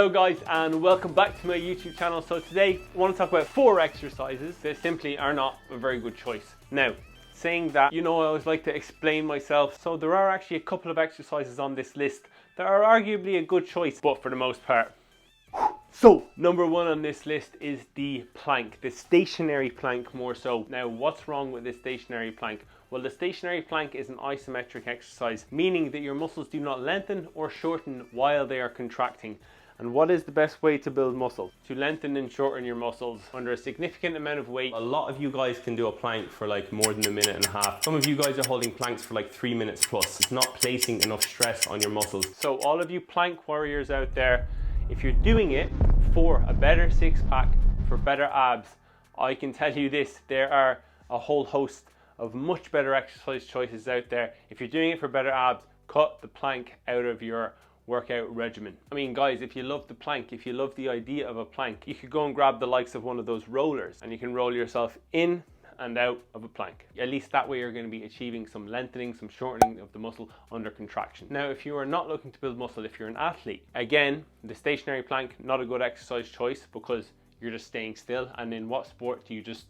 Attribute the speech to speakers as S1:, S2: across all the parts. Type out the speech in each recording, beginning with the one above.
S1: Hello guys and welcome back to my YouTube channel. So today I want to talk about 4 exercises that simply are not a very good choice. Now, saying that, I always like to explain myself. So there are actually a couple of exercises on this list that are arguably a good choice, but for the most part. So, number 1 on this list is the plank, the stationary plank more so. Now, what's wrong with this stationary plank? Well, the stationary plank is an isometric exercise, meaning that your muscles do not lengthen or shorten while they are contracting. And what is the best way to build muscle? To lengthen and shorten your muscles under a significant amount of weight. A lot of you guys can do a plank for like more than 1.5 minutes. Some of you guys are holding planks for like 3 minutes plus. It's not placing enough stress on your muscles. So all of you plank warriors out there, if you're doing it for a better six-pack, for better abs, I can tell you this, there are a whole host of much better exercise choices out there. If you're doing it for better abs, cut the plank out of your workout regimen. I mean guys, if you love the plank, if you love the idea of a plank, you could go and grab the likes of one of those rollers and you can roll yourself in and out of a plank. At least that way you're going to be achieving some lengthening, some shortening of the muscle under contraction. Now, if you are not looking to build muscle, if you're an athlete, again, the stationary plank, not a good exercise choice because you're just staying still. And in what sport do you just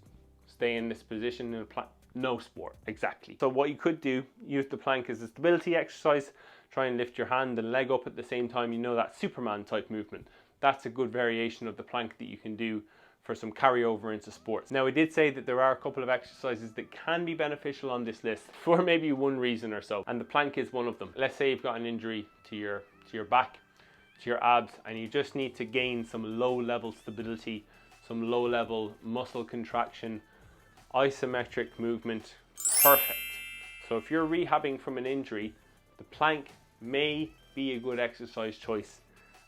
S1: stay in this position in a plank? No sport, exactly. So what you could do, use the plank as a stability exercise, try and lift your hand and leg up at the same time, that Superman type movement. That's a good variation of the plank that you can do for some carryover into sports. Now, I did say that there are a couple of exercises that can be beneficial on this list for maybe one reason or so, and the plank is one of them. Let's say you've got an injury to your back, to your abs, and you just need to gain some low level stability, some low level muscle contraction, isometric movement. Perfect. So if you're rehabbing from an injury, the plank may be a good exercise choice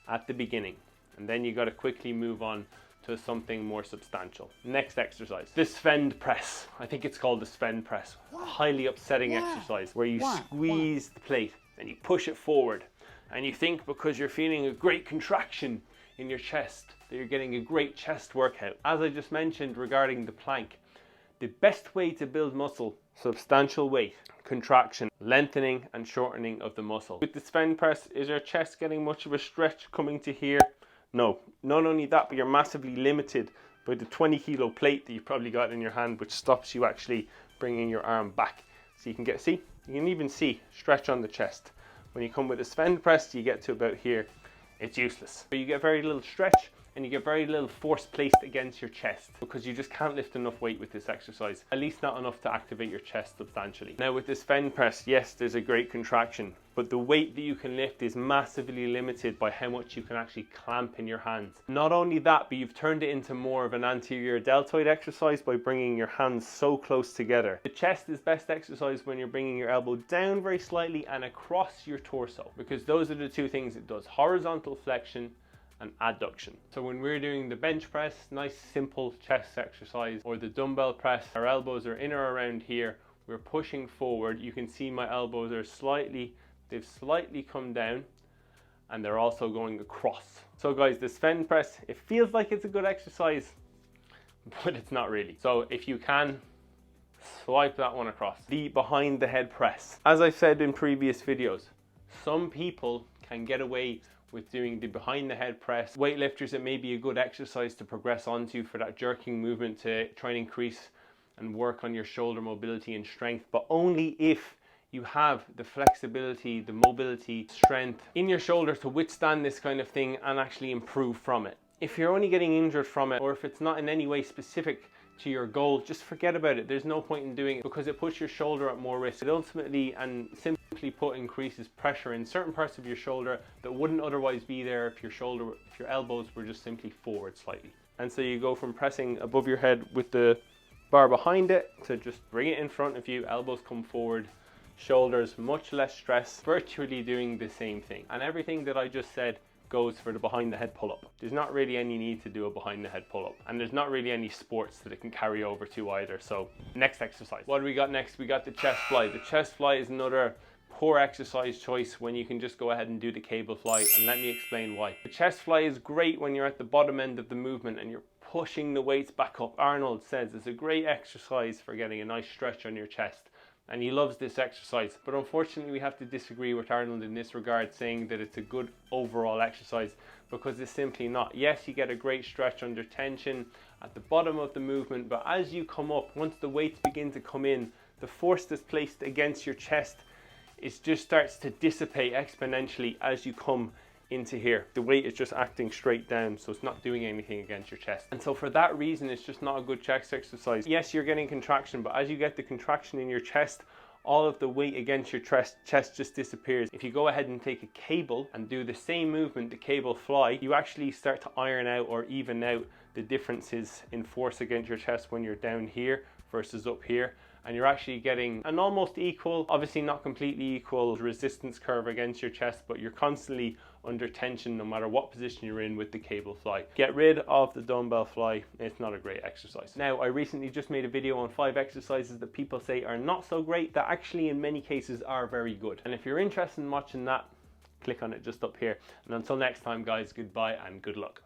S1: at the beginning, and then you got to quickly move on to something more substantial. Next exercise, the Sven press. I think it's called the Sven press. A highly upsetting exercise where you squeeze the plate and you push it forward, and you think because you're feeling a great contraction in your chest that you're getting a great chest workout. As I just mentioned regarding the plank, the best way to build muscle, substantial weight, contraction, lengthening and shortening of the muscle. With the Sven press, is your chest getting much of a stretch coming to here? No. Not only that, but you're massively limited by the 20 kilo plate that you've probably got in your hand, which stops you actually bringing your arm back. So you can you can even see stretch on the chest. When you come with a Sven press, you get to about here, it's useless. But you get very little stretch and you get very little force placed against your chest because you just can't lift enough weight with this exercise, at least not enough to activate your chest substantially. Now with this Sven press, yes, there's a great contraction, but the weight that you can lift is massively limited by how much you can actually clamp in your hands. Not only that, but you've turned it into more of an anterior deltoid exercise by bringing your hands so close together. The chest is best exercised when you're bringing your elbow down very slightly and across your torso, because those are the two things it does: horizontal flexion and adduction. So when we're doing the bench press, nice simple chest exercise, or the dumbbell press, our elbows are in or around here, we're pushing forward. You can see my elbows are they've slightly come down, and they're also going across. So guys, the Sven press, it feels like it's a good exercise, but it's not really. So if you can, swipe that one across. The behind the head press. As I've said in previous videos, some people can get away with doing the behind the head press. Weightlifters, it may be a good exercise to progress onto for that jerking movement to try and increase and work on your shoulder mobility and strength, but only if you have the flexibility, the mobility, strength in your shoulder to withstand this kind of thing and actually improve from it. If you're only getting injured from it, or if it's not in any way specific to your goal, just forget about it. There's no point in doing it because it puts your shoulder at more risk. It ultimately and simply put increases pressure in certain parts of your shoulder that wouldn't otherwise be there if your elbows were just simply forward slightly. And so you go from pressing above your head with the bar behind it to just bring it in front of you, elbows come forward, shoulders much less stress, virtually doing the same thing. And everything that I just said goes for the behind the head pull-up. There's not really any need to do a behind the head pull-up, and there's not really any sports that it can carry over to either. So next exercise, what do we got next? We got the chest fly. The chest fly is another poor exercise choice when you can just go ahead and do the cable fly, and let me explain why. The chest fly is great when you're at the bottom end of the movement and you're pushing the weights back up. Arnold says it's a great exercise for getting a nice stretch on your chest, and he loves this exercise. But unfortunately, we have to disagree with Arnold in this regard, saying that it's a good overall exercise, because it's simply not. Yes, you get a great stretch under tension at the bottom of the movement, but as you come up, once the weights begin to come in, the force that's placed against your chest, it just starts to dissipate exponentially as you come into here. The weight is just acting straight down, so it's not doing anything against your chest. And so for that reason, it's just not a good chest exercise. Yes, you're getting contraction, but as you get the contraction in your chest, all of the weight against your chest just disappears. If you go ahead and take a cable and do the same movement, the cable fly, you actually start to iron out or even out the differences in force against your chest when you're down here versus up here. And you're actually getting an almost equal, obviously not completely equal, resistance curve against your chest, but you're constantly under tension no matter what position you're in with the cable fly. Get rid of the dumbbell fly. It's not a great exercise. Now, I recently just made a video on 5 exercises that people say are not so great, that actually in many cases are very good. And if you're interested in watching that, click on it just up here. And until next time, guys, goodbye and good luck.